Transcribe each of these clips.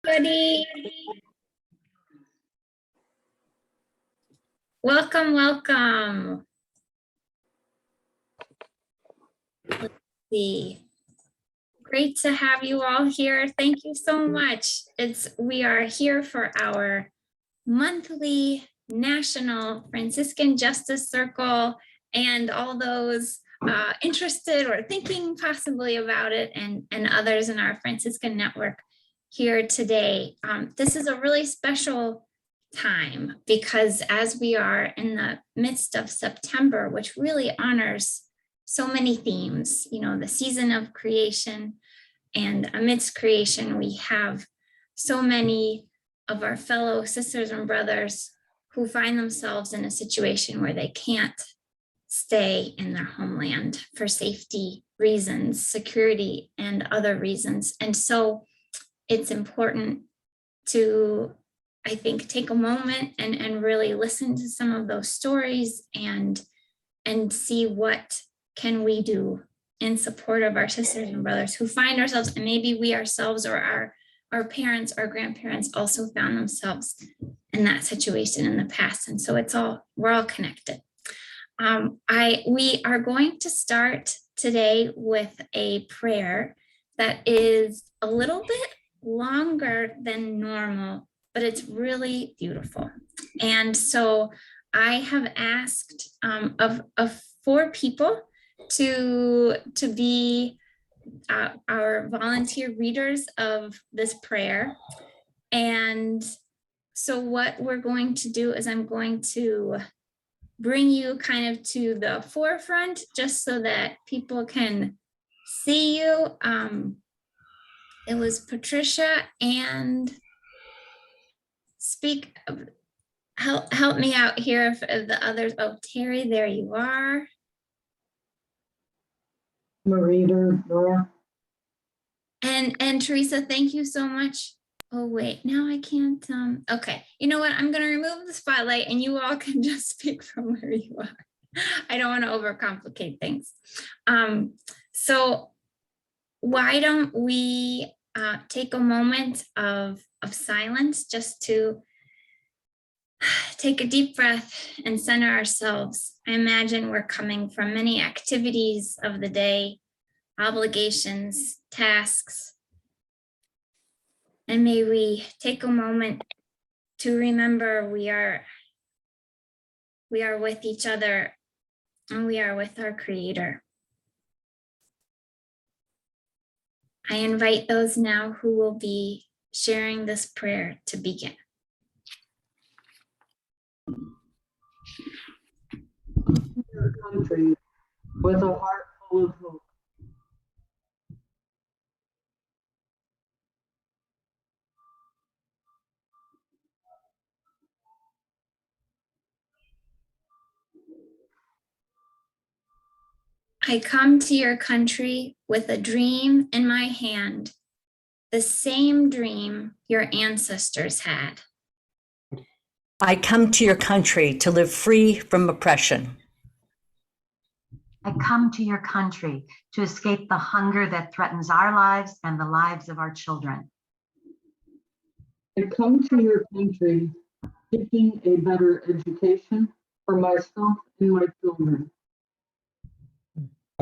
everybody. Welcome, welcome. Let's see. Great to have you all here. Thank you so much. We are here for our monthly National Franciscan Justice Circle, and all those interested or thinking possibly about it, and others in our Franciscan network here today. This is a really special time because as we are in the midst of September, which really honors so many themes, you know, the season of creation, and amidst creation, we have so many of our fellow sisters and brothers who find themselves in a situation where they can't stay in their homeland for safety reasons, security, and other reasons. And so it's important to, I think, take a moment and really listen to some of those stories and see what can we do in support of our sisters and brothers who find ourselves, and maybe we ourselves or our parents or grandparents also found themselves in that situation in the past. And so we're all connected. We are going to start today with a prayer that is a little bit longer than normal, but it's really beautiful. And so I have asked of 4 people to be our volunteer readers of this prayer. And so what we're going to do is I'm going to bring you kind of to the forefront just so that people can see you. It was Patricia, and help me out here if the others. Oh, Terry, there you are. Marita, Nora. And Teresa, thank you so much. Oh wait, now I can't, okay. You know what, I'm gonna remove the spotlight and you all can just speak from where you are. I don't wanna overcomplicate things. So why don't we take a moment of silence just to take a deep breath and center ourselves. I imagine we're coming from many activities of the day, obligations, tasks, and may we take a moment to remember we are with each other and we are with our Creator. I invite those now who will be sharing this prayer to begin. Your country with a heart full of hope. I come to your country with a dream in my hand, the same dream your ancestors had. I come to your country to live free from oppression. I come to your country to escape the hunger that threatens our lives and the lives of our children. I come to your country seeking a better education for myself and my children.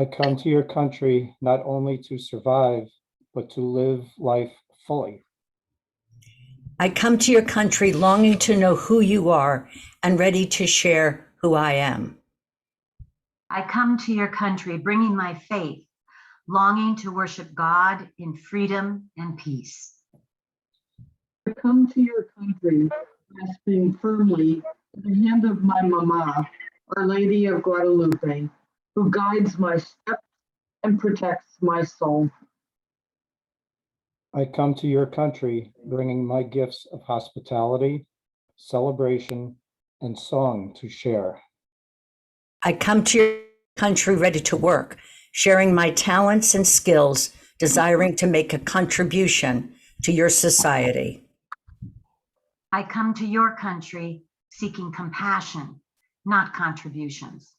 I come to your country not only to survive, but to live life fully. I come to your country longing to know who you are and ready to share who I am. I come to your country bringing my faith, longing to worship God in freedom and peace. I come to your country grasping firmly the hand of my mama, Our Lady of Guadalupe, who guides my steps and protects my soul. I come to your country bringing my gifts of hospitality, celebration, and song to share. I come to your country ready to work, sharing my talents and skills, desiring to make a contribution to your society. I come to your country seeking compassion, not contributions.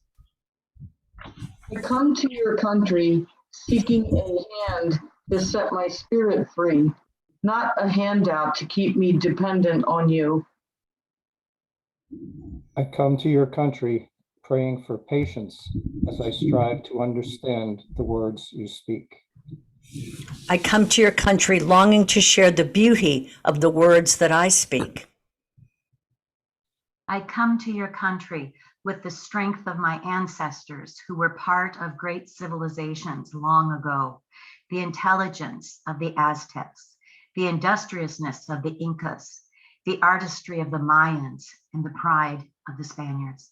I come to your country seeking a hand to set my spirit free, not a handout to keep me dependent on you. I come to your country praying for patience as I strive to understand the words you speak. I come to your country longing to share the beauty of the words that I speak. I come to your country with the strength of my ancestors who were part of great civilizations long ago, the intelligence of the Aztecs, the industriousness of the Incas, the artistry of the Mayans, and the pride of the Spaniards.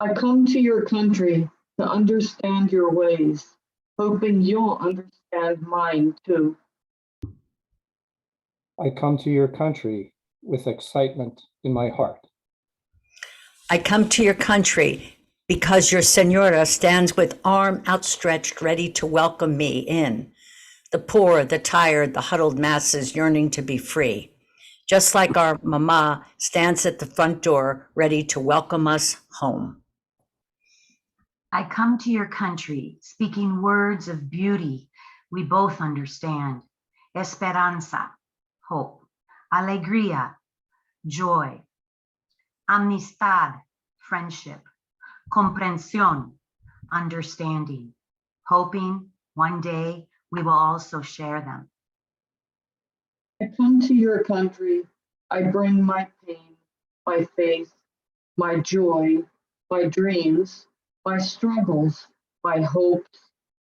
I come to your country to understand your ways, hoping you'll understand mine too. I come to your country with excitement in my heart. I come to your country because your Senora stands with arm outstretched, ready to welcome me in. The poor, the tired, the huddled masses yearning to be free. Just like our mama stands at the front door, ready to welcome us home. I come to your country speaking words of beauty we both understand. Esperanza, hope. Alegría, joy. Amistad, friendship. Comprensión, understanding. Hoping one day we will also share them. I come to your country, I bring my pain, my faith, my joy, my dreams, my struggles, my hopes,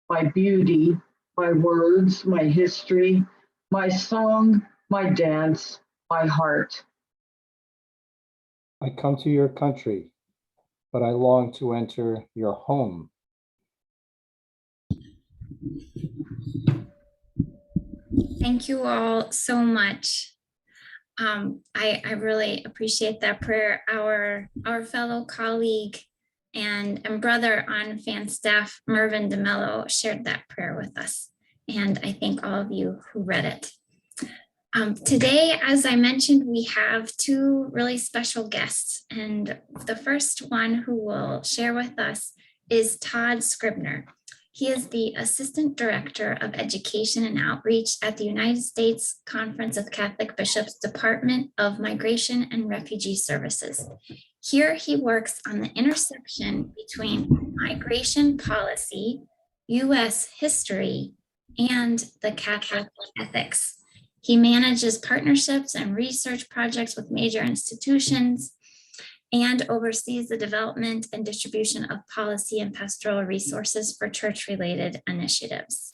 my beauty, my words, my history, my song, my dance, my heart. I come to your country, but I long to enter your home. Thank you all so much. I really appreciate that prayer. Our fellow colleague and brother on fan staff, Mervyn DeMello, shared that prayer with us. And I thank all of you who read it. Today, as I mentioned, we have two really special guests. And the first one who will share with us is Todd Scribner. He is the Assistant Director of Education and Outreach at the United States Conference of Catholic Bishops Department of Migration and Refugee Services. Here he works on the intersection between migration policy, U.S. history, and the Catholic ethics. He manages partnerships and research projects with major institutions and oversees the development and distribution of policy and pastoral resources for church-related initiatives.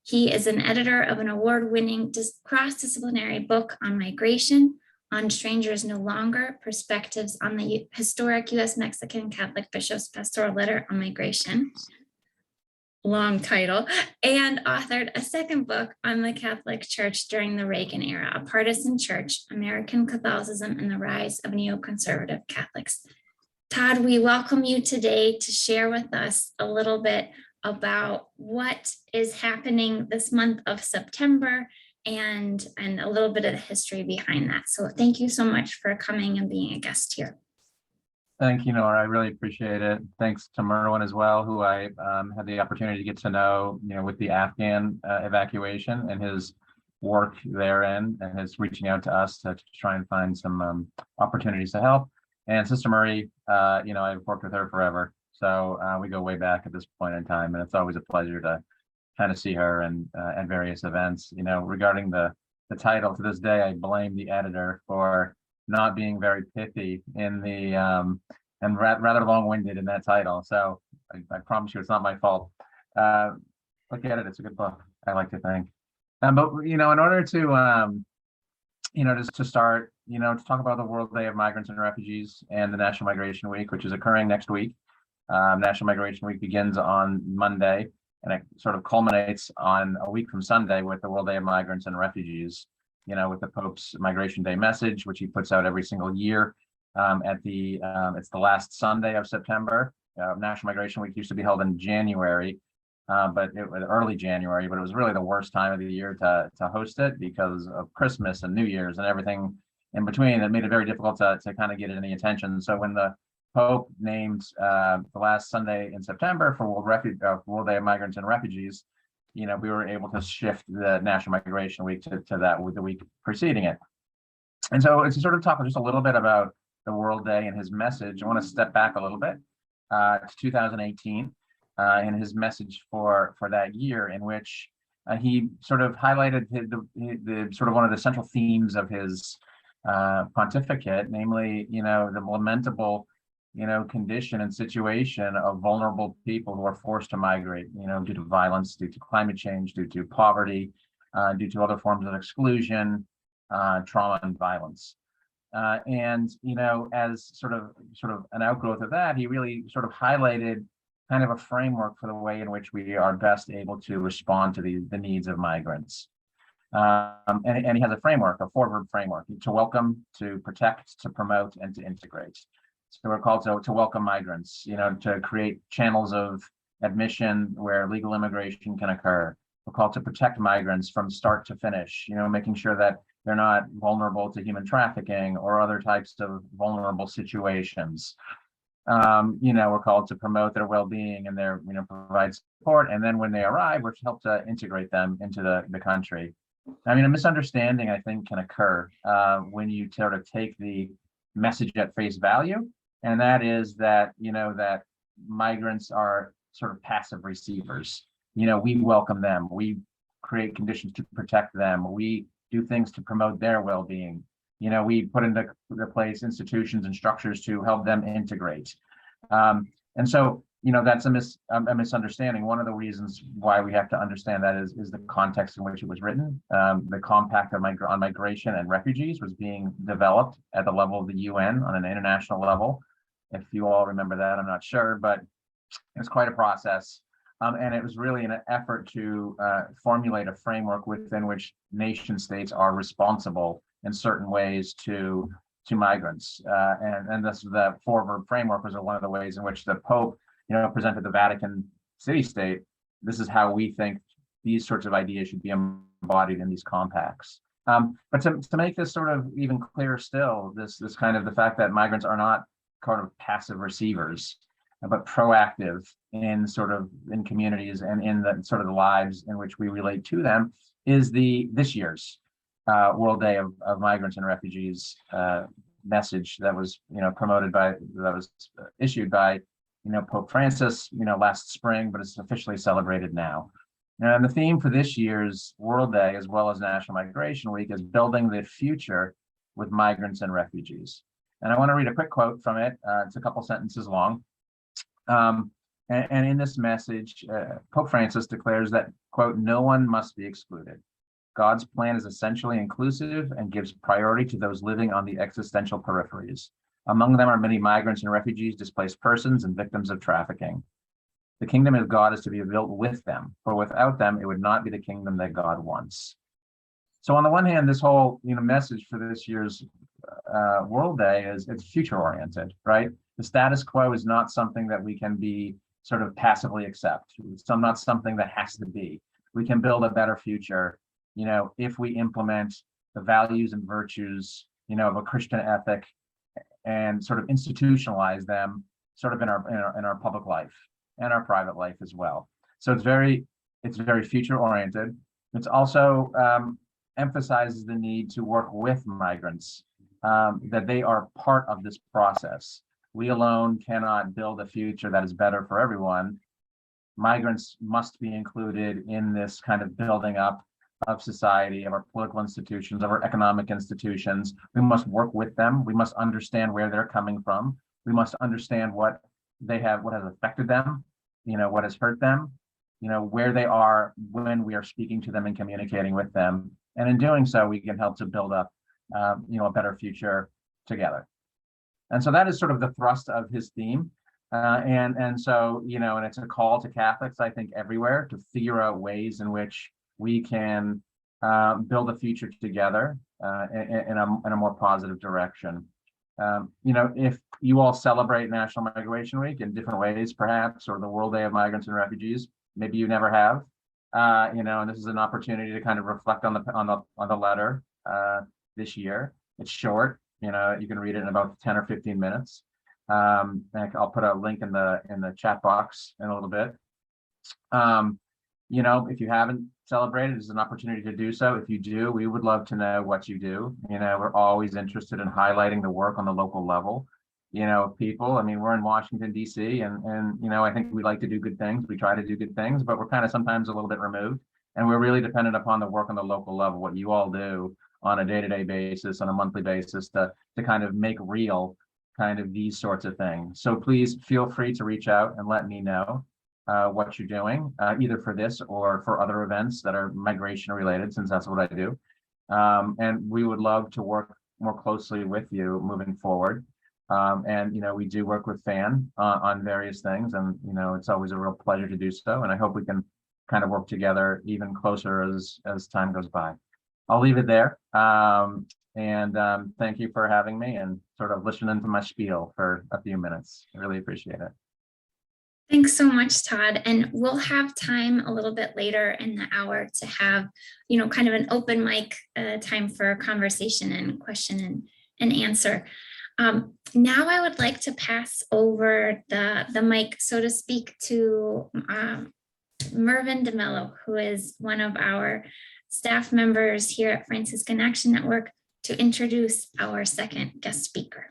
He is an editor of an award-winning cross-disciplinary book on migration, On Strangers No Longer, Perspectives on the Historic U.S.-Mexican Catholic Bishops' Pastoral Letter on Migration, long title, and authored a second book on the Catholic Church during the Reagan era, A Partisan Church, American Catholicism and the Rise of Neoconservative Catholics. Todd, we welcome you today to share with us a little bit about what is happening this month of September and a little bit of the history behind that. So thank you so much for coming and being a guest here. Thank you, Nora. I really appreciate it. Thanks to Merwin as well, who I had the opportunity to get to know, with the Afghan evacuation and his work therein, and his reaching out to us to try and find some opportunities to help. And Sister Marie, I've worked with her forever, so we go way back at this point in time, and it's always a pleasure to kind of see her and at various events. Regarding the title, to this day, I blame the editor for not being very pithy in the and rather long-winded in that title. So I promise you it's not my fault. Look at it, it's a good book, I like to think. But in order to just to start, to talk about the World Day of Migrants and Refugees and the National Migration Week, which is occurring next week. National Migration Week begins on Monday, and it sort of culminates on a week from Sunday with the World Day of Migrants and Refugees. With the Pope's Migration Day message, which he puts out every single year. It's the last Sunday of September. National Migration Week used to be held in January, but it was early January, but it was really the worst time of the year to host it because of Christmas and New Year's and everything in between. It made it very difficult to kind of get any attention. So when the Pope named the last Sunday in September for World Day of Migrants and Refugees, we were able to shift the National Migration Week to that with the week preceding it. And so it's sort of talk just a little bit about the World Day and his message. I want to step back a little bit to 2018 and his message for that year, in which he sort of highlighted the sort of one of the central themes of his pontificate, namely, the lamentable, condition and situation of vulnerable people who are forced to migrate, due to violence, due to climate change, due to poverty, due to other forms of exclusion, trauma and violence. And, as sort of an outgrowth of that, he really sort of highlighted kind of a framework for the way in which we are best able to respond to the needs of migrants. And he has a framework, a four-verb framework: to welcome, to protect, to promote, and to integrate. So we're called to welcome migrants, to create channels of admission where legal immigration can occur. We're called to protect migrants from start to finish, making sure that they're not vulnerable to human trafficking or other types of vulnerable situations. We're called to promote their well-being and their, provide support. And then when they arrive, we're to help to integrate them into the country. I mean, a misunderstanding, I think, can occur when you sort of take the message at face value. And that is that, that migrants are sort of passive receivers. We welcome them. We create conditions to protect them. We do things to promote their well-being. We put into place institutions and structures to help them integrate. And so, that's a misunderstanding. One of the reasons why we have to understand that is the context in which it was written. The Compact on Migration and Refugees was being developed at the level of the UN on an international level. If you all remember that, I'm not sure, but it's quite a process. And it was really an effort to formulate a framework within which nation states are responsible in certain ways to migrants. And this, the four-verb framework was one of the ways in which the Pope, presented the Vatican city-state. This is how we think these sorts of ideas should be embodied in these compacts. But to make this sort of even clearer still, this kind of the fact that migrants are not kind of passive receivers, but proactive in communities and in the sort of the lives in which we relate to them, is this year's World Day of Migrants and Refugees message that was issued by Pope Francis last spring, but it's officially celebrated now. And the theme for this year's World Day, as well as National Migration Week, is building the future with migrants and refugees. And I want to read a quick quote from it. It's a couple sentences long. And in this message, Pope Francis declares that, quote, "No one must be excluded. God's plan is essentially inclusive and gives priority to those living on the existential peripheries. Among them are many migrants and refugees, displaced persons, and victims of trafficking. The kingdom of God is to be built with them, for without them, it would not be the kingdom that God wants." So on the one hand, this whole message for this year's World Day it's future oriented, right? The status quo is not something that we can be sort of passively accept. It's not something that has to be. We can build a better future, if we implement the values and virtues, of a Christian ethic, and sort of institutionalize them sort of in our public life and our private life as well. So it's very future oriented. It's also emphasizes the need to work with migrants, that they are part of this process. We alone cannot build a future that is better for everyone. Migrants must be included in this kind of building up of society, of our political institutions, of our economic institutions. We must work with them. We must understand where they're coming from. We must understand what has affected them, what has hurt them, where they are when we are speaking to them and communicating with them. And in doing so, we can help to build up, a better future together. And so that is sort of the thrust of his theme. And so, and it's a call to Catholics, I think, everywhere to figure out ways in which we can build a future together in a more positive direction. If you all celebrate National Migration Week in different ways, perhaps, or the World Day of Migrants and Refugees, maybe you never have, and this is an opportunity to kind of reflect on the letter this year. It's short, you can read it in about 10 or 15 minutes. I'll put a link in the chat box in a little bit. if you haven't celebrated, it's an opportunity to do so. If you do, we would love to know what you do. We're always interested in highlighting the work on the local level. People, I mean, we're in Washington, D.C. and I think we like to do good things. We try to do good things, but we're kind of sometimes a little bit removed. And we're really dependent upon the work on the local level, what you all do on a day-to-day basis, on a monthly basis to kind of make real kind of these sorts of things. So please feel free to reach out and let me know what you're doing, either for this or for other events that are migration related, since that's what I do. And we would love to work more closely with you moving forward. We do work with FAN on various things, and it's always a real pleasure to do so. And I hope we can kind of work together even closer as time goes by. I'll leave it there. Thank you for having me and sort of listening to my spiel for a few minutes. I really appreciate it. Thanks so much, Todd. And we'll have time a little bit later in the hour to have, kind of an open mic time for conversation and question and answer. Now I would like to pass over the mic, so to speak, to Mervyn DeMello, who is one of our staff members here at Franciscan Action Network, to introduce our second guest speaker.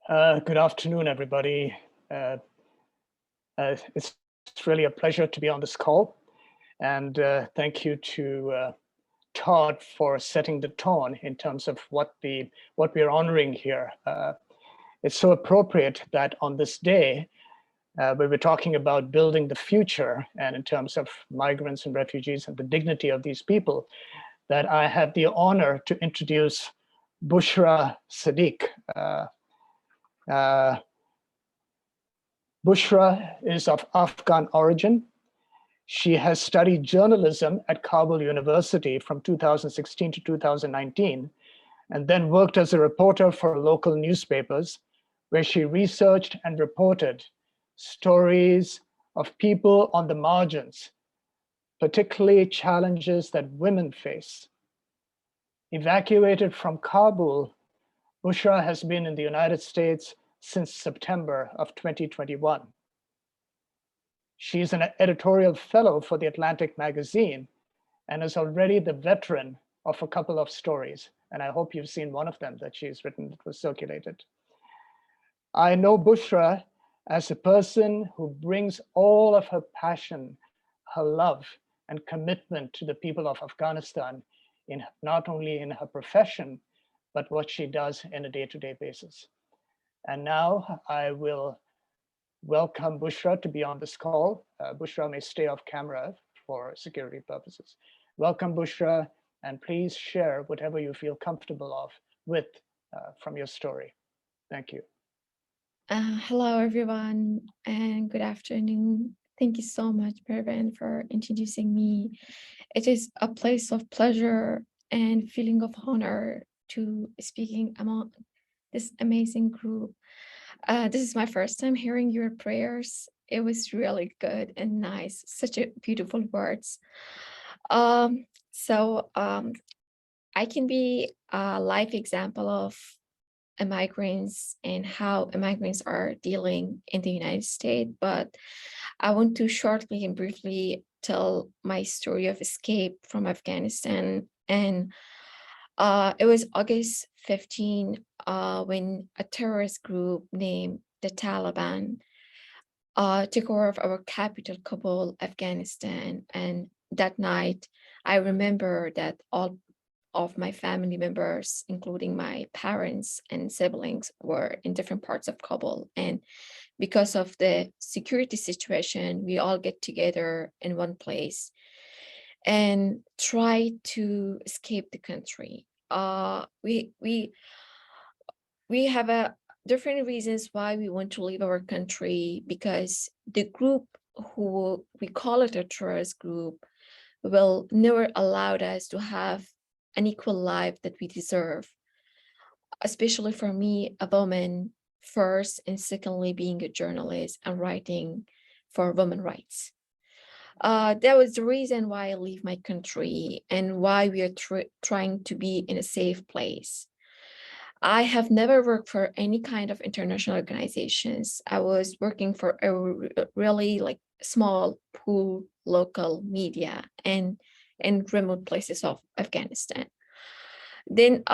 Good afternoon, everybody. It's really a pleasure to be on this call. And thank you to Todd for setting the tone in terms of what we're honoring here. It's so appropriate that on this day, we were talking about building the future, and in terms of migrants and refugees and the dignity of these people, that I have the honor to introduce Bushra Seddique. Bushra is of Afghan origin. She has studied journalism at Kabul University from 2016 to 2019, and then worked as a reporter for local newspapers, where she researched and reported stories of people on the margins, particularly challenges that women face. Evacuated from Kabul, Bushra has been in the United States since September of 2021. She's an editorial fellow for The Atlantic magazine and is already the veteran of a couple of stories. And I hope you've seen one of them that she's written that was circulated. I know Bushra as a person who brings all of her passion, her love, and commitment to the people of Afghanistan, in not only in her profession, but what she does in a day-to-day basis. And now I will welcome Bushra to be on this call. Bushra may stay off camera for security purposes. Welcome, Bushra, and please share whatever you feel comfortable with from your story. Thank you. Hello, everyone, and good afternoon. Thank you so much, Mervyn, for introducing me. It is a place of pleasure and feeling of honor to speaking among this amazing group. This is my first time hearing your prayers. It was really good and nice, such a beautiful words. I can be a live example of immigrants and how immigrants are dealing in the United States, but I want to shortly and briefly tell my story of escape from Afghanistan. And it was August 15 when a terrorist group named the Taliban took over our capital, Kabul, Afghanistan. And that night, I remember that all of my family members, including my parents and siblings, were in different parts of Kabul. And because of the security situation, we all get together in one place and try to escape the country. We have different reasons why we want to leave our country, because the group, who we call it a terrorist group, will never allow us to have an equal life that we deserve, especially for me, a woman, first, and secondly, being a journalist and writing for women's rights. That was the reason why I leave my country and why we are trying to be in a safe place. I have never worked for any kind of international organizations. I was working for a really like small pool local media and in remote places of Afghanistan. Then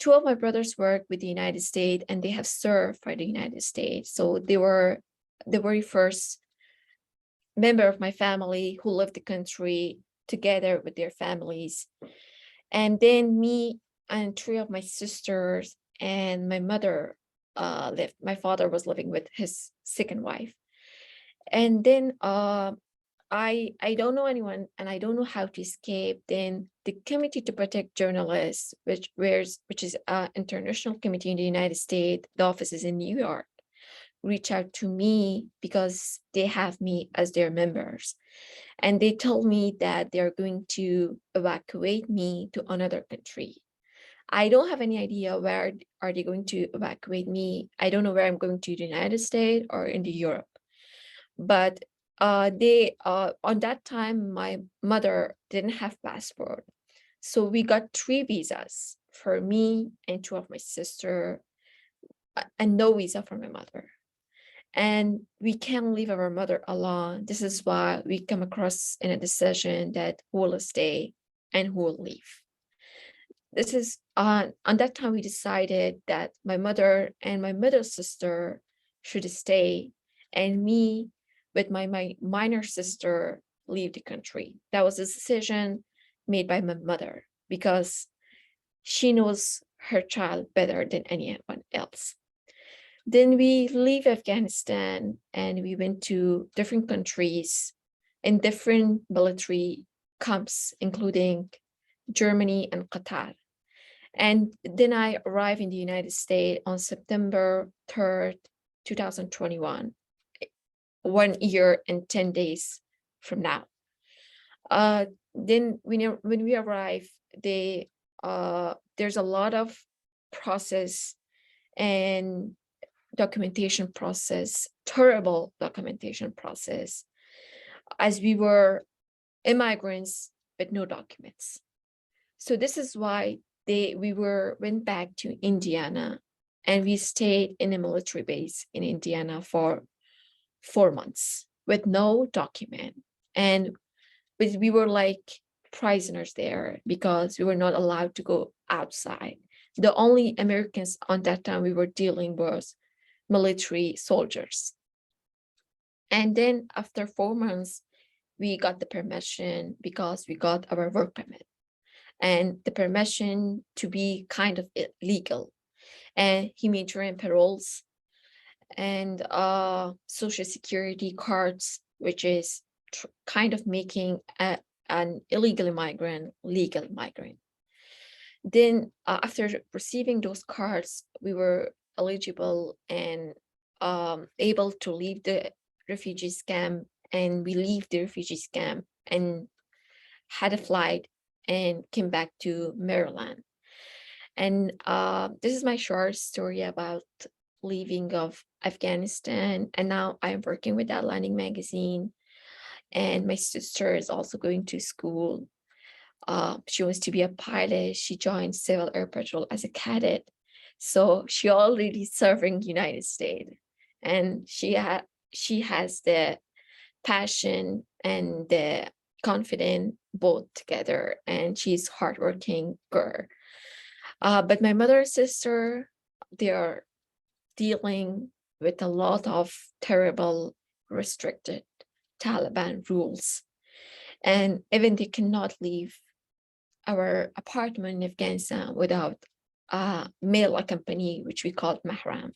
two of my brothers work with the United States and they have served for the United States. So they were the very first member of my family who left the country together with their families. And then me and three of my sisters and my mother left. My father was living with his second wife. And then I don't know anyone and I don't know how to escape. Then the Committee to Protect Journalists, which is an international committee in the United States, the office is in New York, reach out to me because they have me as their members. And they told me that they're going to evacuate me to another country. I don't have any idea where are they going to evacuate me. I don't know where I'm going to the United States or in the Europe. But they on that time, my mother didn't have passport. So we got 3 visas for me and 2 of my sister and no visa for my mother. And we can't leave our mother alone. This is why we come across in a decision that who will stay and who will leave. This is on that time we decided that my mother and my middle sister should stay and me with my minor sister leave the country. That was a decision made by my mother because she knows her child better than anyone else. Then we leave Afghanistan and we went to different countries and different military camps, including Germany and Qatar. And then I arrived in the United States on September 3rd, 2021, 1 year and 10 days from now. Then when we arrive, there's a lot of process and documentation process, terrible documentation process, as we were immigrants with no documents. So this is why we went back to Indiana and we stayed in a military base in Indiana for 4 months with no document. And we were like prisoners there because we were not allowed to go outside. The only Americans on that time we were dealing was military soldiers. And then after 4 months, we got the permission because we got our work permit and the permission to be kind of legal and humanitarian paroles and social security cards, which is kind of making an illegal immigrant legal immigrant. Then after receiving those cards, we were eligible and able to leave the refugees camp, and we leave the refugees camp and had a flight and came back to Maryland. And this is my short story about leaving of Afghanistan. And now I'm working with Atlantic Magazine. And my sister is also going to school. She wants to be a pilot. She joined Civil Air Patrol as a cadet. So she already serving United States. And she has the passion and the confidence both together. And she's hardworking girl. But my mother and sister, they are dealing with a lot of terrible, restricted Taliban rules. And even they cannot leave our apartment in Afghanistan without a male accompany, which we call mahram.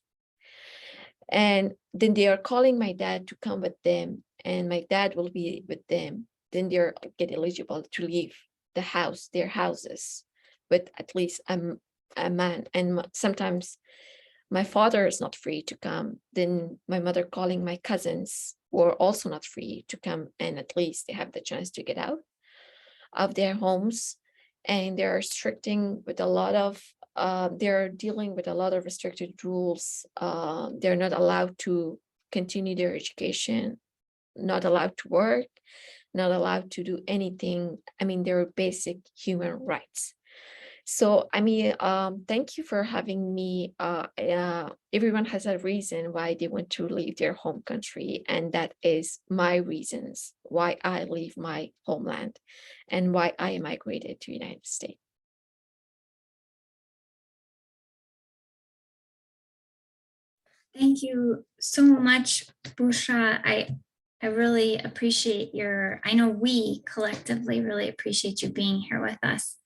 And then they are calling my dad to come with them, and my dad will be with them. Then they're get eligible to leave the house, their houses, with at least a man. And sometimes my father is not free to come. Then my mother calling my cousins who are also not free to come, and at least they have the chance to get out of their homes. And they're restricting with a lot of, they're dealing with a lot of restricted rules. They're not allowed to continue their education, not allowed to work, not allowed to do anything. I mean, their basic human rights. So, I mean, thank you for having me. Everyone has a reason why they want to leave their home country, and that is my reasons why I leave my homeland and why I migrated to United States. Thank you so much, Bushra. I really appreciate I know we collectively really appreciate you being here with us.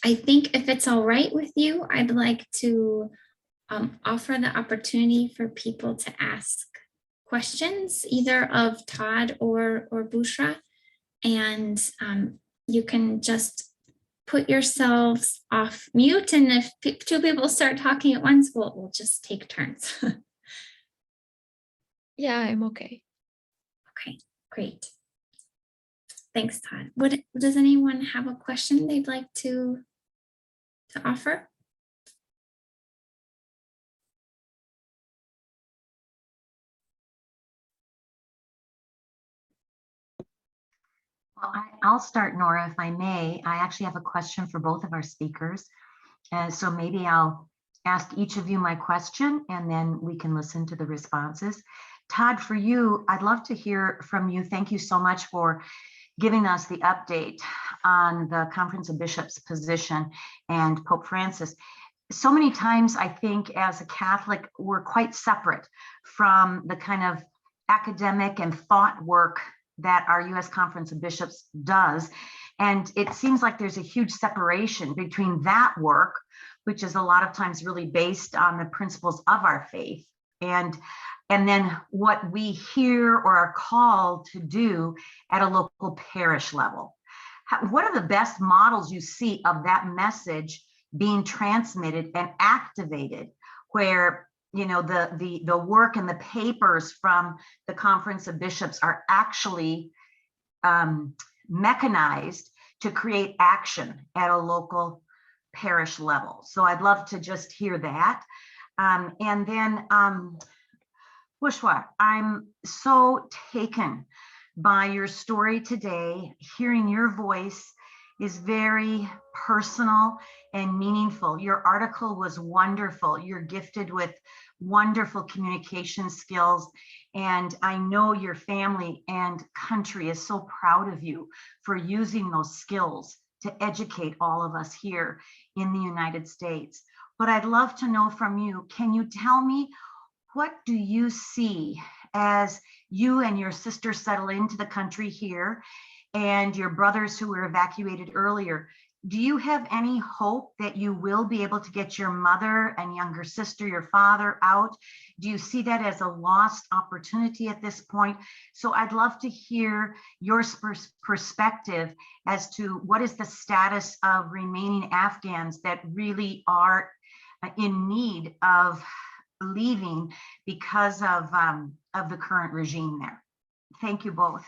I think if it's all right with you, I'd like to offer the opportunity for people to ask questions, either of Todd or Bushra, and you can just put yourselves off mute, and if two people start talking at once, we'll just take turns. Yeah, I'm okay. Okay, great. Thanks, Todd. Does anyone have a question they'd like to offer? Well, I'll start, Nora, if I may. I actually have a question for both of our speakers. So maybe I'll ask each of you my question and then we can listen to the responses. Todd, for you, I'd love to hear from you. Thank you so much for giving us the update on the Conference of Bishops position and Pope Francis. So many times I think as a Catholic, we're quite separate from the kind of academic and thought work that our US Conference of Bishops does. And it seems like there's a huge separation between that work, which is a lot of times really based on the principles of our faith, and then what we hear or are called to do at a local parish level. What are the best models you see of that message being transmitted and activated, where the work and the papers from the Conference of Bishops are actually mechanized to create action at a local parish level? So I'd love to just hear that. And then Bushra, I'm so taken by your story today. Hearing your voice is very personal and meaningful. Your article was wonderful. You're gifted with wonderful communication skills. And I know your family and country is so proud of you for using those skills to educate all of us here in the United States. But I'd love to know from you, can you tell me, what do you see as you and your sister settle into the country here and your brothers who were evacuated earlier? Do you have any hope that you will be able to get your mother and younger sister, your father out? Do you see that as a lost opportunity at this point? So I'd love to hear your perspective as to what is the status of remaining Afghans that really are in need of leaving because of the current regime there. Thank you both.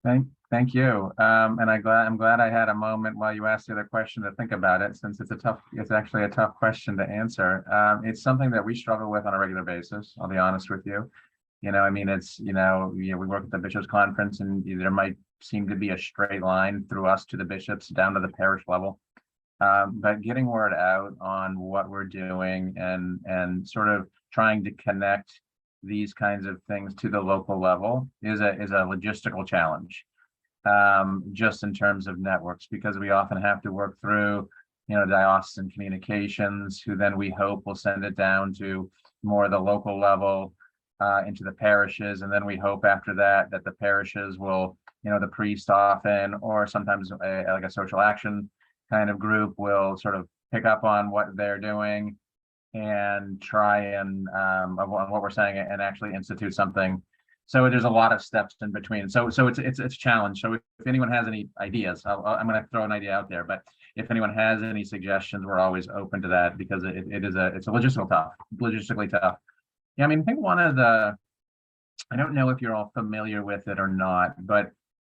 Thank you. And I'm glad I had a moment while you asked the other question to think about it, since it's actually a tough question to answer. It's something that we struggle with on a regular basis, I'll be honest with you. I mean, it's, we work at the Bishops' Conference, and there might seem to be a straight line through us to the bishops down to the parish level. But getting word out on what we're doing and sort of trying to connect these kinds of things to the local level is a logistical challenge, just in terms of networks, because we often have to work through, diocesan communications, who then we hope will send it down to more the local level, into the parishes, and then we hope after that the parishes will, the priest often, or sometimes like a social action kind of group, will sort of pick up on what they're doing and try and on what we're saying and actually institute something. So there's a lot of steps in between. So it's a challenge. So if anyone has any ideas, I'm going to throw an idea out there. But if anyone has any suggestions, we're always open to that, because it's logistically tough. Yeah, I mean, I think I don't know if you're all familiar with it or not, but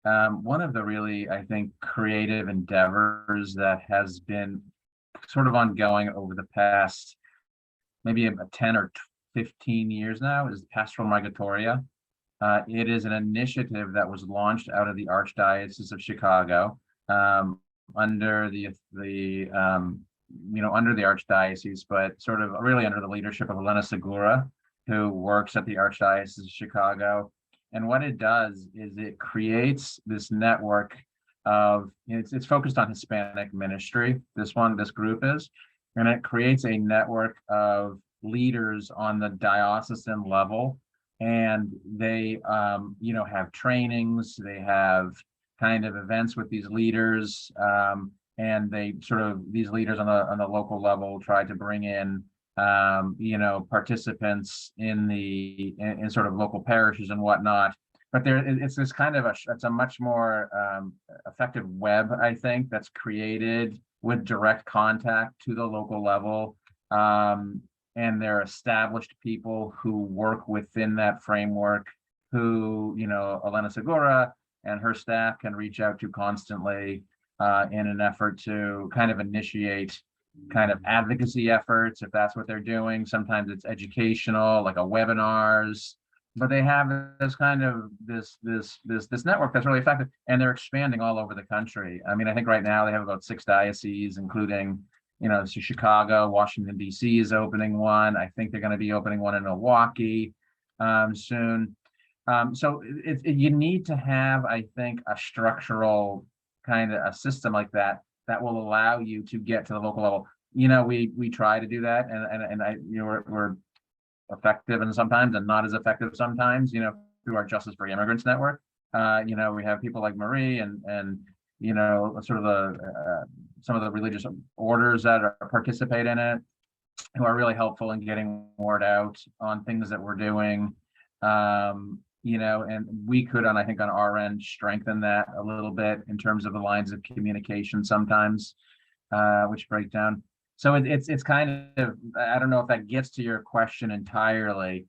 one of the really, I think, creative endeavors that has been sort of ongoing over the past maybe about 10 or 15 years now is Pastoral Migratoria. It is an initiative that was launched out of the Archdiocese of Chicago, under the under the Archdiocese, but sort of really under the leadership of Elena Segura, who works at the Archdiocese of Chicago. And what it does is it creates this network of, it's focused on Hispanic ministry. This group is, and it creates a network of leaders on the diocesan level. And they, have trainings, they have kind of events with these leaders, and these leaders on the local level try to bring in, participants in sort of local parishes and whatnot. But it's this kind of it's a much more effective web, I think, that's created with direct contact to the local level. And they're established people who work within that framework, who, Elena Segura and her staff can reach out to constantly in an effort to kind of initiate kind of advocacy efforts, if that's what they're doing. Sometimes it's educational, like a webinars, but they have this kind of this network that's really effective, and they're expanding all over the country. I mean, I think right now they have about 6 dioceses, including, Chicago, Washington, D.C. is opening one. I think they're going to be opening one in Milwaukee soon. So you need to have, I think, a structural kind of a system like that will allow you to get to the local level. We try to do that, and we're effective and sometimes, and not as effective sometimes, through our Justice for Immigrants network. We have people like Marie and sort of some of the religious orders that participate in it, who are really helpful in getting word out on things that we're doing. And we could, I think on our end, strengthen that a little bit in terms of the lines of communication sometimes, which break down. So it's kind of, I don't know if that gets to your question entirely,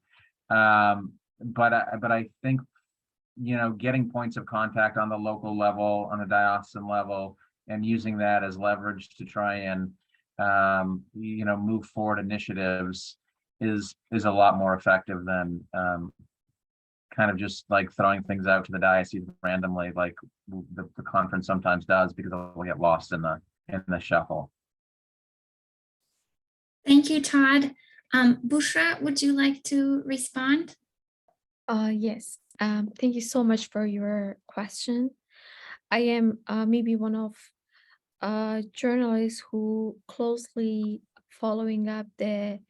but I think, getting points of contact on the local level, on the diocesan level, and using that as leverage to try and, move forward initiatives is a lot more effective than kind of just like throwing things out to the diocese randomly, like the conference sometimes does, because it'll get lost in the shuffle. Thank you, Todd. Bushra, would you like to respond? Yes. Thank you so much for your question. I am maybe one of journalists who closely following up the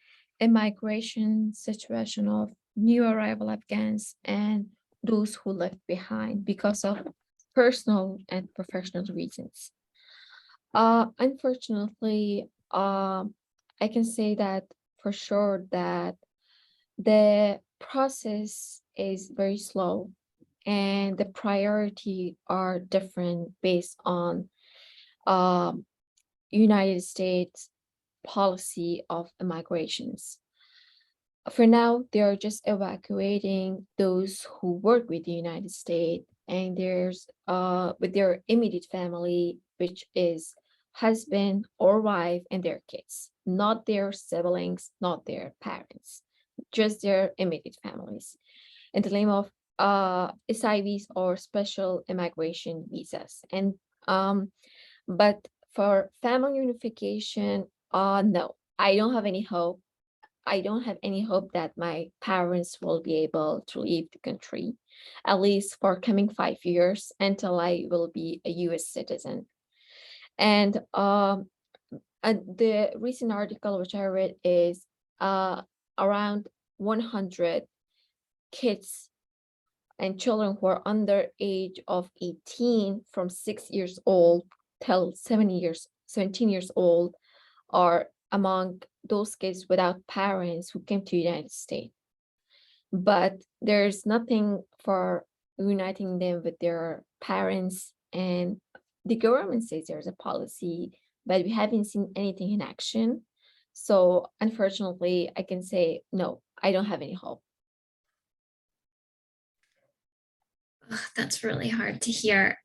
immigration situation of new arrival Afghans and those who left behind because of personal and professional reasons. Unfortunately, I can say that for sure that the process is very slow and the priority are different based on United States policy of immigrations. For now, they are just evacuating those who work with the United States and there's with their immediate family, which is husband or wife and their kids, not their siblings, not their parents, just their immediate families, in the name of SIVs or special immigration visas. And but for family unification, no, I don't have any hope. I don't have any hope that my parents will be able to leave the country, at least for coming 5 years until I will be a US citizen. And the recent article which I read is around 100 kids and children who are under age of 18 from 6 years old till 17 years old are among those kids without parents who came to the United States. But there's nothing for uniting them with their parents, and the government says there's a policy, but we haven't seen anything in action. So unfortunately, I can say, no, I don't have any hope. Oh, that's really hard to hear,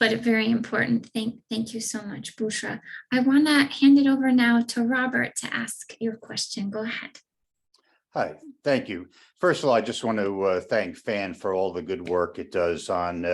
but very important. Thank you so much, Bushra. I want to hand it over now to Robert to ask your question. Go ahead. Hi, thank you. First of all, I just want to thank FAN for all the good work it does on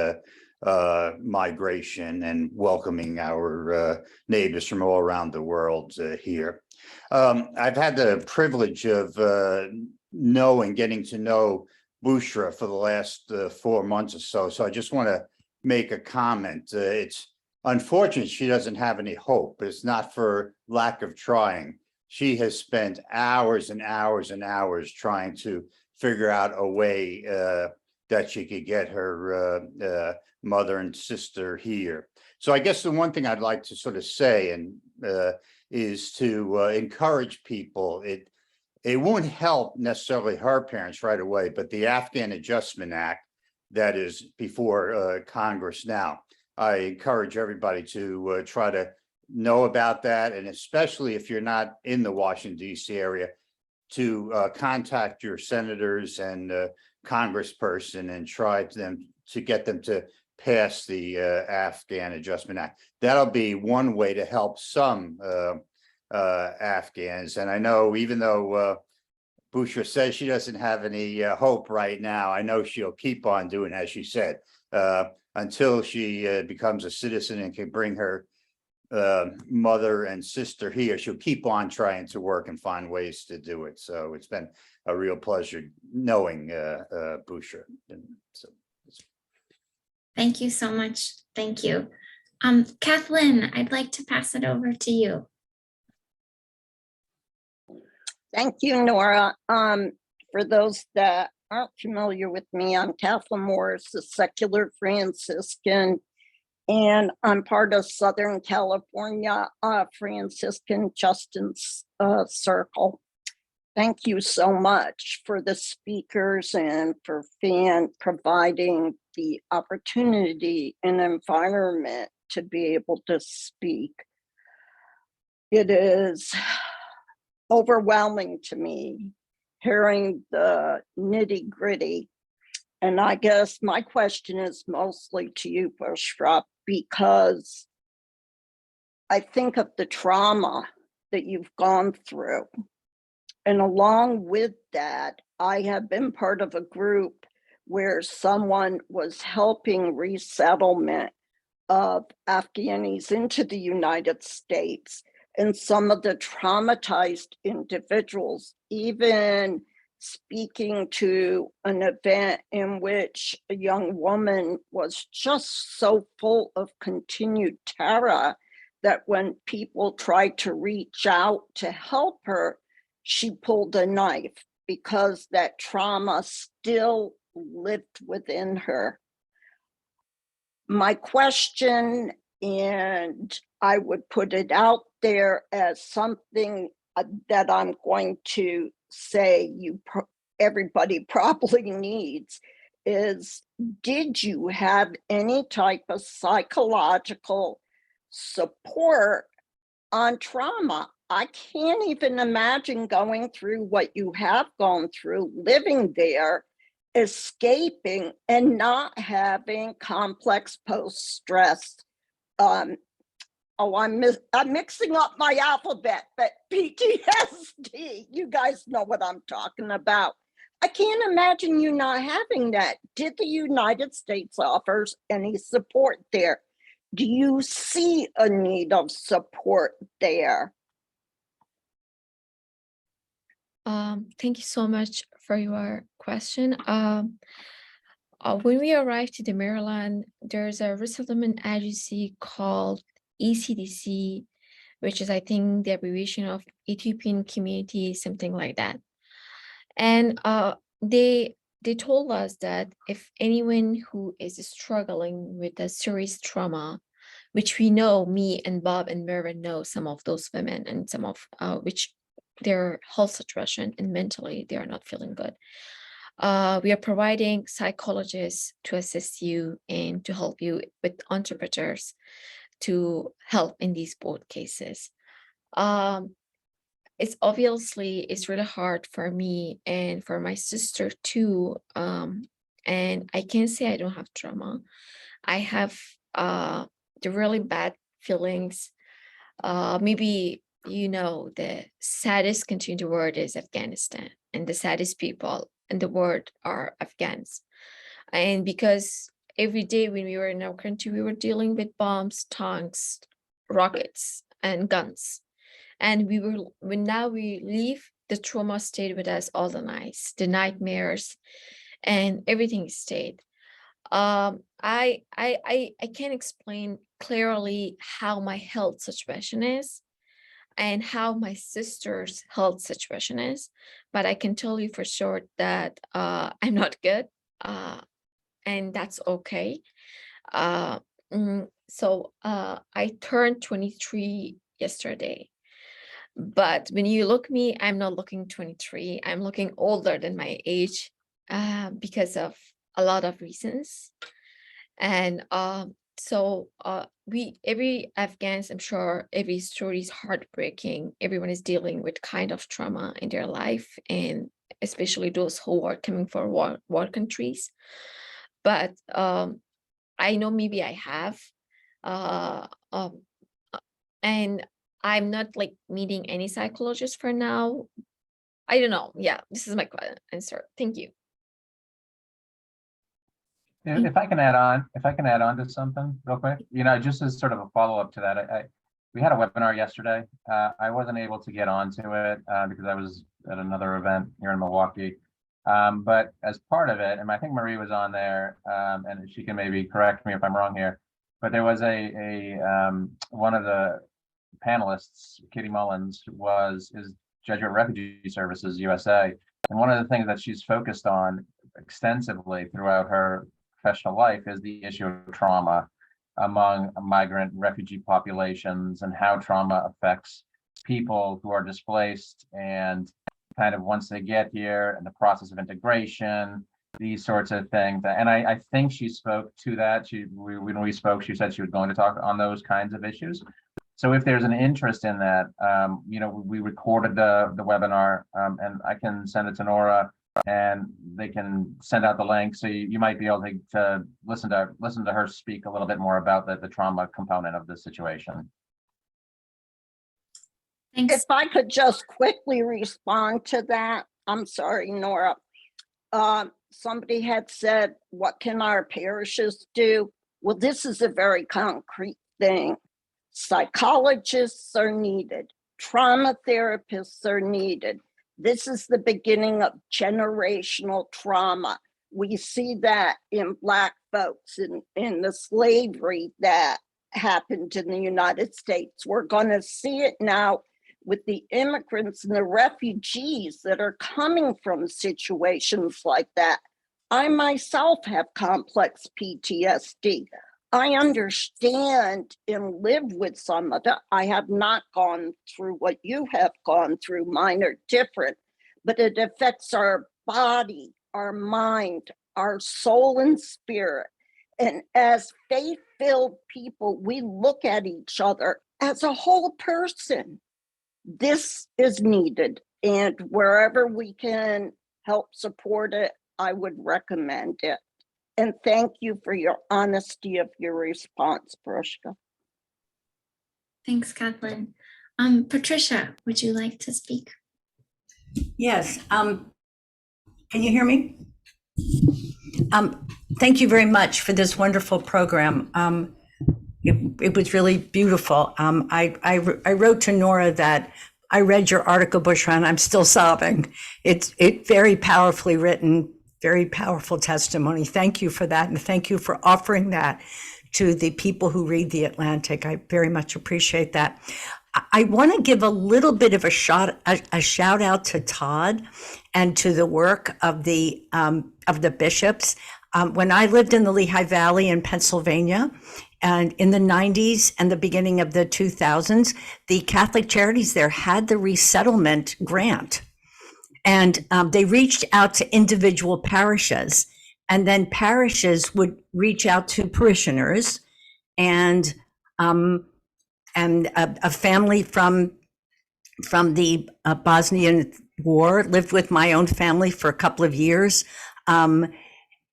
migration and welcoming our neighbors from all around the world here. I've had the privilege of getting to know Bushra for the last 4 months or so. So I just want to make a comment. It's unfortunate she doesn't have any hope, but it's not for lack of trying. She has spent hours and hours and hours trying to figure out a way that she could get her mother and sister here. So I guess the one thing I'd like to sort of say is to encourage people. It won't help necessarily her parents right away, but the Afghan Adjustment Act that is before Congress now, I encourage everybody to try to know about that, and especially if you're not in the Washington, D.C. area, to contact your senators and congressperson and try to get them to pass the Afghan Adjustment Act. That'll be one way to help some Afghans. And I know even though Bushra says she doesn't have any hope right now, I know she'll keep on doing, as she said, until she becomes a citizen and can bring her mother and sister here. She'll keep on trying to work and find ways to do it. So it's been a real pleasure knowing Bushra. And so, Thank you so much. Thank you. Kathleen, I'd like to pass it over to you. Thank you, Nora. For those that aren't familiar with me, I'm Kathleen Morris, a secular Franciscan, and I'm part of Southern California Franciscan Justice Circle. Thank you so much for the speakers and for FAN providing the opportunity and environment to be able to speak. It is overwhelming to me hearing the nitty-gritty. And I guess my question is mostly to you, Bushra, because I think of the trauma that you've gone through. And along with that, I have been part of a group where someone was helping resettlement of Afghanis into the United States. And some of the traumatized individuals, even speaking to an event in which a young woman was just so full of continued terror that when people tried to reach out to help her, she pulled a knife because that trauma still lived within her. My question, and I would put it out there as something that I'm going to say everybody probably needs, is did you have any type of psychological support on trauma? I can't even imagine going through what you have gone through, living there, escaping, and not having complex post-stress. I'm mixing up my alphabet, but PTSD, you guys know what I'm talking about. I can't imagine you not having that. Did the United States offer any support there? Do you see a need of support there? Thank you so much for your question. When we arrived to the Maryland, there's a resettlement agency called ECDC, which is, I think, the abbreviation of Ethiopian Community, something like that. And they told us that if anyone who is struggling with a serious trauma, which we know, me and Bob and Mervyn know some of those women, and some of which their health situation and mentally they are not feeling good. We are providing psychologists to assist you and to help you with interpreters to help in these both cases. It's really hard for me and for my sister too. And I can't say I don't have trauma. I have the really bad feelings. Maybe, you know, the saddest country in the world is Afghanistan. and the saddest people in the world are Afghans. And because every day when we were in our country, we were dealing with bombs, tanks, rockets, and guns. And when now we leave, the trauma stayed with us all the nights, the nightmares, and everything stayed. I can't explain clearly how my health situation is and how my sister's health situation is, but I can tell you for sure that I'm not good, and that's okay. So I turned 23 yesterday, but when you look me, I'm not looking 23. I'm looking older than my age because of a lot of reasons. And every Afghans, I'm sure every story is heartbreaking. Everyone is dealing with kind of trauma in their life, and especially those who are coming from war countries. But I know maybe I have, and I'm not like meeting any psychologist for now. I don't know. Yeah, this is my answer. Thank you. If I can add on to something real quick, just as sort of a follow-up to that, we had a webinar yesterday. I wasn't able to get onto it because I was at another event here in Milwaukee. But as part of it, and I think Marie was on there, and she can maybe correct me if I'm wrong here, but there was one of the panelists, Katie Mullins, is Jesuit Refugee Services USA. And one of the things that she's focused on extensively throughout her professional life is the issue of trauma among migrant refugee populations and how trauma affects people who are displaced and kind of once they get here and the process of integration, these sorts of things. And I think she spoke to that. When we spoke, she said she was going to talk on those kinds of issues. So if there's an interest in that, we recorded the webinar, and I can send it to Nora, and they can send out the link. So you might be able to listen to her speak a little bit more about the trauma component of the situation. Thanks. If I could just quickly respond to that. I'm sorry, Nora. Somebody had said, what can our parishes do? Well, this is a very concrete thing. Psychologists are needed. Trauma therapists are needed. This is the beginning of generational trauma. We see that in Black folks in the slavery that happened in the United States. We're going to see it now with the immigrants and the refugees that are coming from situations like that. I myself have complex PTSD. I understand and live with some of it. I have not gone through what you have gone through. Mine are different, but it affects our body, our mind, our soul and spirit. And as faith-filled people, we look at each other as a whole person. This is needed, and wherever we can help support it, I would recommend it. And thank you for your honesty of your response, Bushra. Thanks, Kathleen. Patricia, would you like to speak? Yes. Can you hear me? Thank you very much for this wonderful program. It was really beautiful. I wrote to Nora that I read your article, Bushra, and I'm still sobbing. It's very powerfully written, very powerful testimony. Thank you for that, and thank you for offering that to the people who read The Atlantic. I very much appreciate that. I want to give a little bit of a shout out to Todd and to the work of the bishops. When I lived in the Lehigh Valley in Pennsylvania, and in the 90s and the beginning of the 2000s, the Catholic Charities there had the resettlement grant. And they reached out to individual parishes, and then parishes would reach out to parishioners, and a family from the Bosnian War lived with my own family for a couple of years.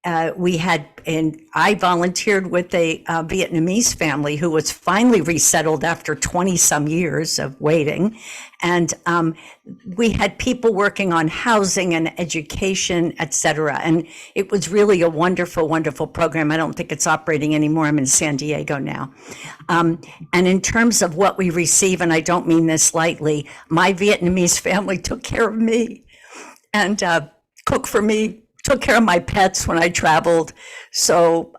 I volunteered with a Vietnamese family who was finally resettled after 20 some years of waiting. And we had people working on housing and education, et cetera. And it was really a wonderful, wonderful program. I don't think it's operating anymore. I'm in San Diego now. And in terms of what we receive, and I don't mean this lightly, my Vietnamese family took care of me and cooked for me, took care of my pets when I traveled. So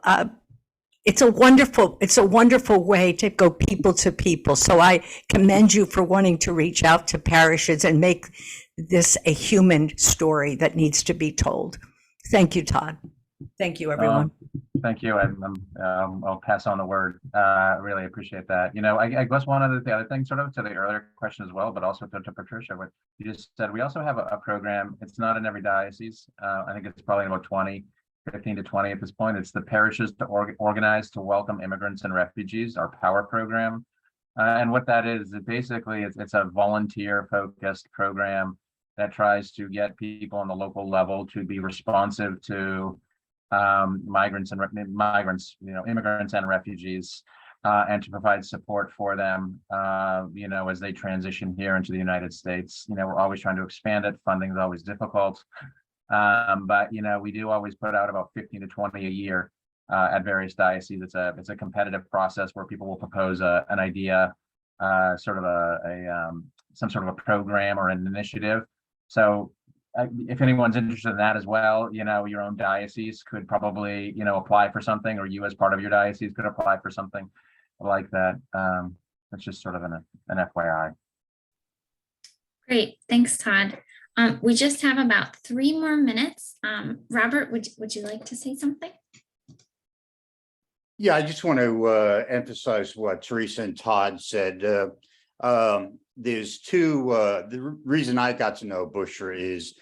it's a wonderful way to go people to people. So I commend you for wanting to reach out to parishes and make this a human story that needs to be told. Thank you, Todd. Thank you, everyone. Thank you. I'll pass on the word. Really appreciate that. You know, I guess one of the other things, sort of to the earlier question as well, but also to Patricia, what you just said, we also have a program. It's not in every diocese. I think it's probably about 15 to 20 at this point. It's the parishes to organize to welcome immigrants and refugees, our POWER program. And what that is, it's a volunteer focused program that tries to get people on the local level to be responsive to immigrants, immigrants and refugees, and to provide support for them, as they transition here into the United States. We're always trying to expand it. Funding is always difficult. But we do always put out about 15 to 20 a year at various dioceses. It's a competitive process where people will propose an idea, some sort of a program or an initiative. So if anyone's interested in that as well, your own diocese could probably, apply for something, or you as part of your diocese could apply for something like that. That's just sort of an FYI. Great, thanks, Todd. We just have about 3 more minutes. Robert, would you like to say something? Yeah, I just want to emphasize what Teresa and Todd said. There's two, the reason I got to know Bushra is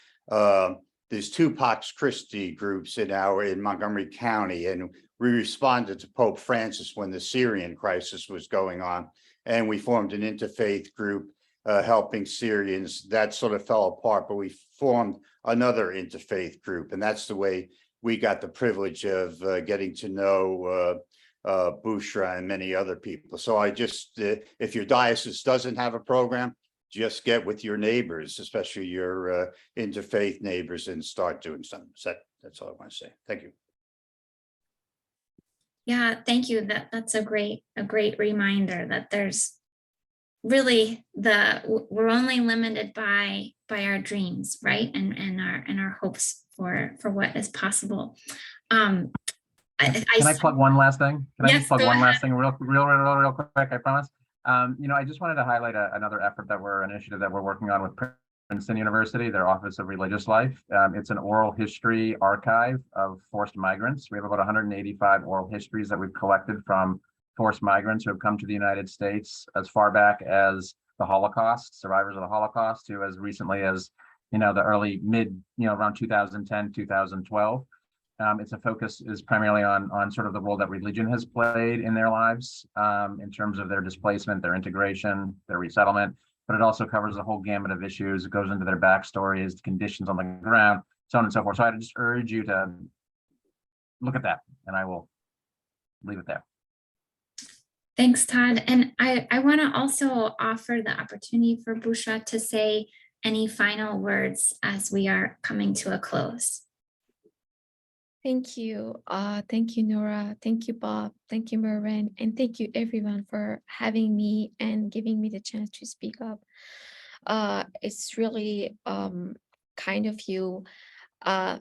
there's 2 Pax Christi groups in Montgomery County, and we responded to Pope Francis when the Syrian crisis was going on, and we formed an interfaith group helping Syrians. That sort of fell apart, but we formed another interfaith group, and that's the way we got the privilege of getting to know Bushra and many other people. So I just, if your diocese doesn't have a program, just get with your neighbors, especially your interfaith neighbors, and start doing something. So that's all I want to say. Thank you. Yeah, thank you. That's a great reminder that there's really we're only limited by our dreams, right? And our hopes for what is possible. Can I plug one last thing? Can I Yes, just plug go one ahead. last thing real quick, I promise? I just wanted to highlight another initiative that we're working on with Princeton University, their Office of Religious Life. It's an oral history archive of forced migrants. We have about 185 oral histories that we've collected from forced migrants who have come to the United States as far back as the Holocaust, survivors of the Holocaust, to as recently as, the early around 2010, 2012. Its a focus is primarily on sort of the role that religion has played in their lives, in terms of their displacement, their integration, their resettlement, but it also covers the whole gamut of issues. It goes into their backstories, the conditions on the ground, so on and so forth. So I just urge you to look at that, and I will leave it there. Thanks, Todd. And I want to also offer the opportunity for Bushra to say any final words as we are coming to a close. Thank you. Thank you, Nora. Thank you, Bob. Thank you, Mervyn. And thank you, everyone, for having me and giving me the chance to speak up. It's really kind of you.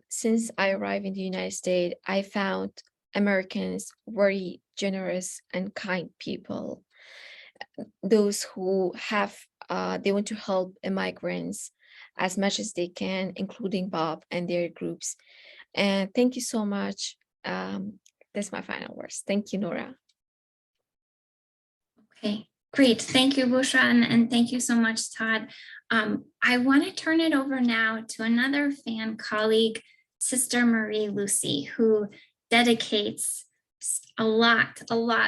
Since I arrived in the United States, I found Americans very generous and kind people. Those who have, they want to help immigrants as much as they can, including Bob and their groups. And thank you so much. That's my final words. Thank you, Nora. Okay, great. Thank you, Bushra, and thank you so much, Todd. I want to turn it over now to another fan colleague, Sister Marie Lucy, who dedicates a lot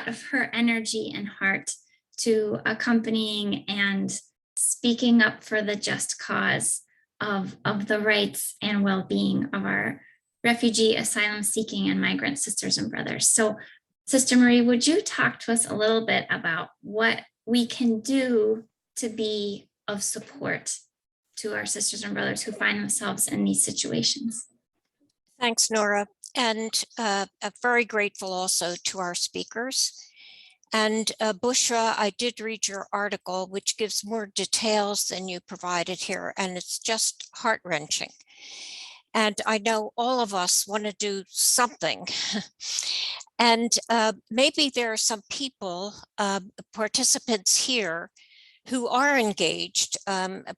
of her energy and heart to accompanying and speaking up for the just cause of the rights and well-being of our refugee, asylum seeking, and migrant sisters and brothers. So Sister Marie, would you talk to us a little bit about what we can do to be of support to our sisters and brothers who find themselves in these situations? Thanks, Nora. And I'm very grateful also to our speakers. And Bushra, I did read your article, which gives more details than you provided here, and it's just heart-wrenching. And I know all of us want to do something. And maybe there are some people, participants here, who are engaged.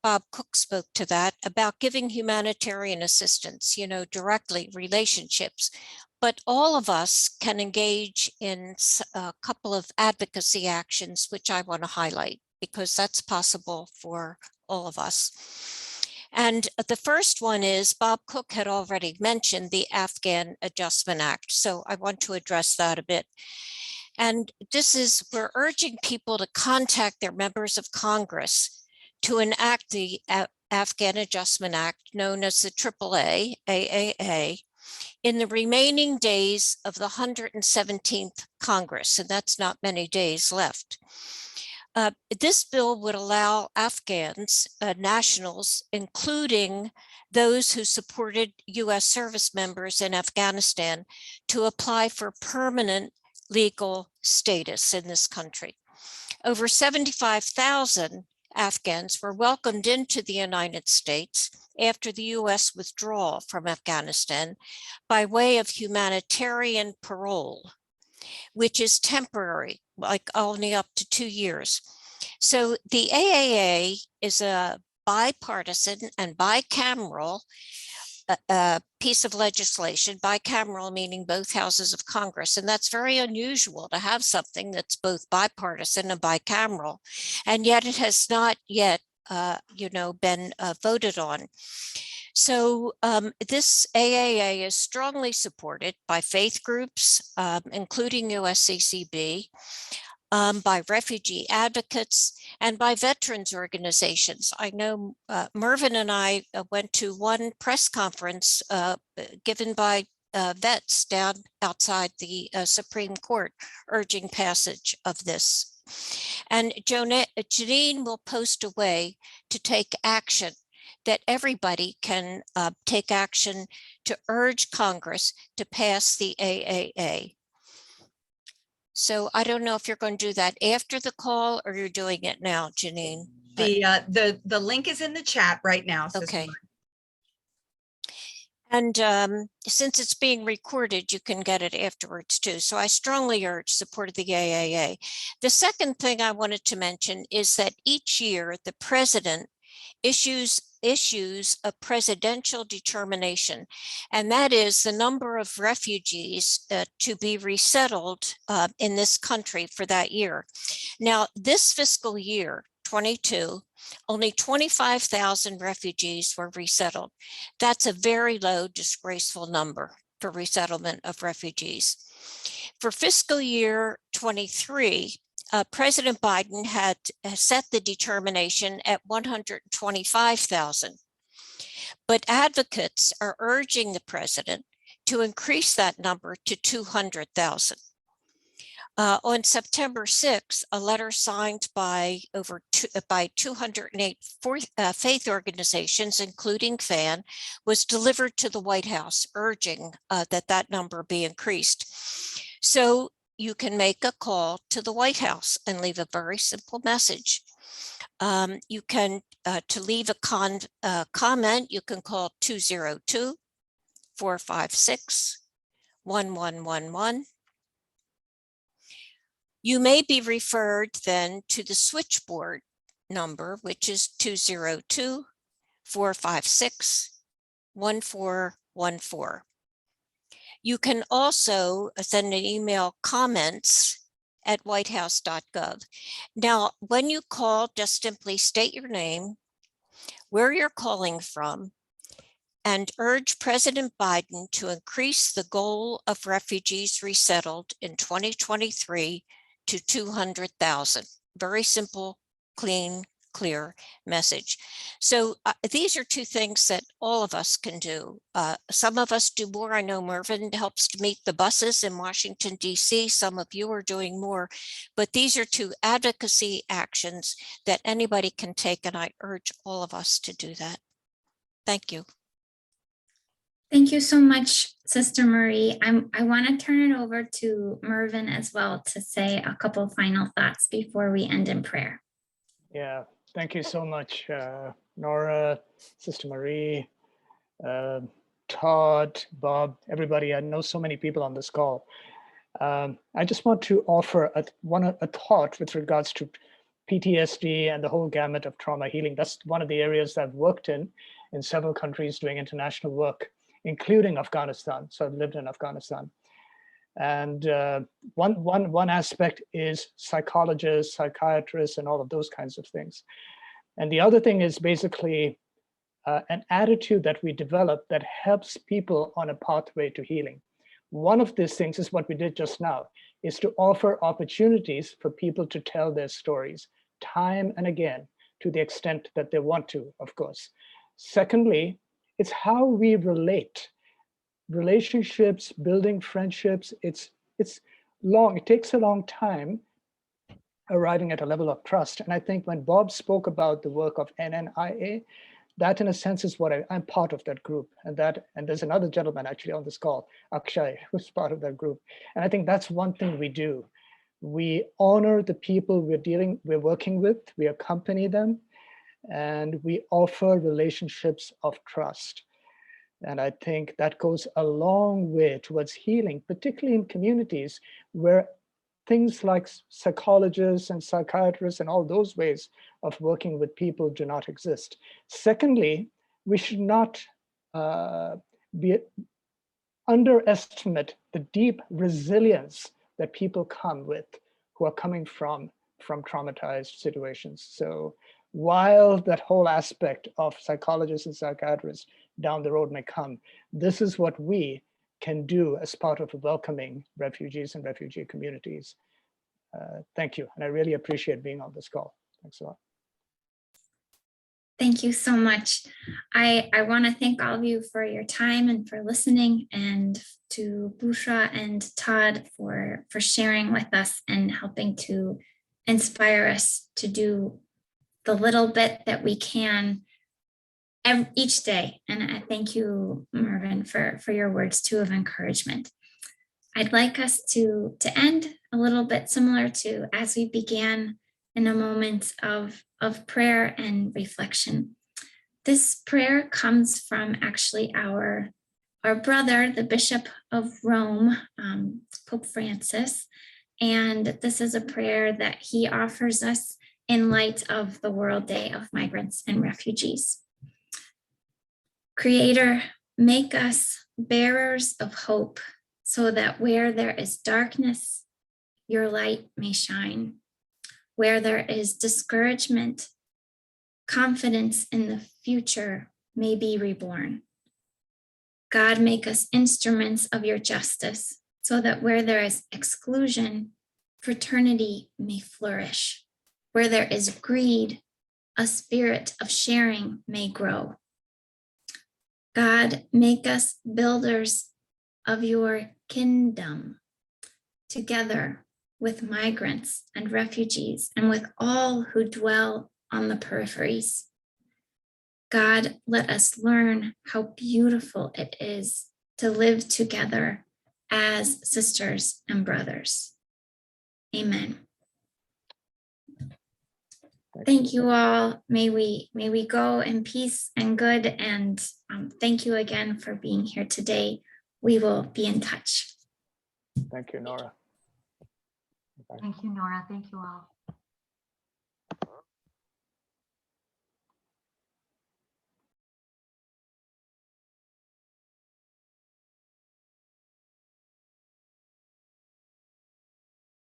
Bob Cook spoke to that about giving humanitarian assistance, directly, relationships. But all of us can engage in a couple of advocacy actions, which I want to highlight because that's possible for all of us. And the first one is Bob Cook had already mentioned the Afghan Adjustment Act. So I want to address that a bit. And this is, we're urging people to contact their members of Congress to enact the Afghan Adjustment Act, known as the AAA, in the remaining days of the 117th Congress, and that's not many days left. This bill would allow Afghans, nationals, including those who supported US service members in Afghanistan, to apply for permanent legal status in this country. Over 75,000 Afghans were welcomed into the United States after the US withdrawal from Afghanistan by way of humanitarian parole, which is temporary, like only up to 2 years. So the AAA is a bipartisan and bicameral piece of legislation, bicameral meaning both houses of Congress. And that's very unusual to have something that's both bipartisan and bicameral. And yet it has not yet, been voted on. So this AAA is strongly supported by faith groups, including USCCB, by refugee advocates, and by veterans organizations. I know Mervyn and I went to one press conference given by vets down outside the Supreme Court urging passage of this. And Janine will post a way to take action, that everybody can take action to urge Congress to pass the AAA. So I don't know if you're going to do that after the call or you're doing it now, Janine. The link is in the chat right now. Okay. And since it's being recorded, you can get it afterwards too. So I strongly urge support of the AAA. The second thing I wanted to mention is that each year the president issues a presidential determination, and that is the number of refugees to be resettled in this country for that year. Now, this fiscal year, 22, only 25,000 refugees were resettled. That's a very low, disgraceful number for resettlement of refugees. For fiscal year 23, President Biden had set the determination at 125,000. But advocates are urging the president to increase that number to 200,000. On September 6th, a letter signed by 208 faith organizations, including FAN, was delivered to the White House, urging that number be increased. So you can make a call to the White House and leave a very simple message. You can, to leave a comment, you can call 202-456-1111. You may be referred then to the switchboard number, which is 202-456-1414. You can also send an email comments at whitehouse.gov. Now, when you call, just simply state your name, where you're calling from, and urge President Biden to increase the goal of refugees resettled in 2023 to 200,000. Very simple, clean, clear message. So these are two things that all of us can do. Some of us do more. I know Mervyn helps to meet the buses in Washington, D.C. Some of you are doing more, but these are two advocacy actions that anybody can take, and I urge all of us to do that. Thank you. Thank you so much, Sister Marie. I want to turn it over to Mervyn as well to say a couple final thoughts before we end in prayer. Yeah, thank you so much, Nora, Sister Marie, Todd, Bob, everybody. I know so many people on this call. I just want to offer a thought with regards to PTSD and the whole gamut of trauma healing. That's one of the areas I've worked in several countries doing international work, including Afghanistan. So I've lived in Afghanistan. And one aspect is psychologists, psychiatrists, and all of those kinds of things. And the other thing is basically an attitude that we develop that helps people on a pathway to healing. One of these things is what we did just now, is to offer opportunities for people to tell their stories time and again, to the extent that they want to, of course. Secondly, it's how we relate. Relationships, building friendships, it's long, it takes a long time arriving at a level of trust. And I think when Bob spoke about the work of NNIA, that in a sense is what I'm part of that group. And there's another gentleman actually on this call, Akshay, who's part of that group. And I think that's one thing we do. We honor the people we're working with, we accompany them, and we offer relationships of trust. And I think that goes a long way towards healing, particularly in communities where things like psychologists and psychiatrists and all those ways of working with people do not exist. Secondly, we should not underestimate the deep resilience that people come with who are coming from traumatized situations. So while that whole aspect of psychologists and psychiatrists down the road may come, this is what we can do as part of welcoming refugees and refugee communities. Thank you. And I really appreciate being on this call. Thanks a lot. Thank you so much. I want to thank all of you for your time and for listening, and to Bushra and Todd for sharing with us and helping to inspire us to do the little bit that we can each day. And I thank you, Mervyn, for your words too of encouragement. I'd like us to end a little bit similar to as we began, in a moment of prayer and reflection. This prayer comes from actually our brother, the Bishop of Rome, Pope Francis. And this is a prayer that he offers us in light of the World Day of Migrants and Refugees. Creator, make us bearers of hope, so that where there is darkness, your light may shine. Where there is discouragement, confidence in the future may be reborn. God, make us instruments of your justice, so that where there is exclusion, fraternity may flourish. Where there is greed, a spirit of sharing may grow. God, make us builders of your kingdom, together with migrants and refugees and with all who dwell on the peripheries. God, let us learn how beautiful it is to live together as sisters and brothers. Amen. Thank you all. May we go in peace and good, and thank you again for being here today. We will be in touch. Thank you, Nora. Thank you, Nora. Thank you all.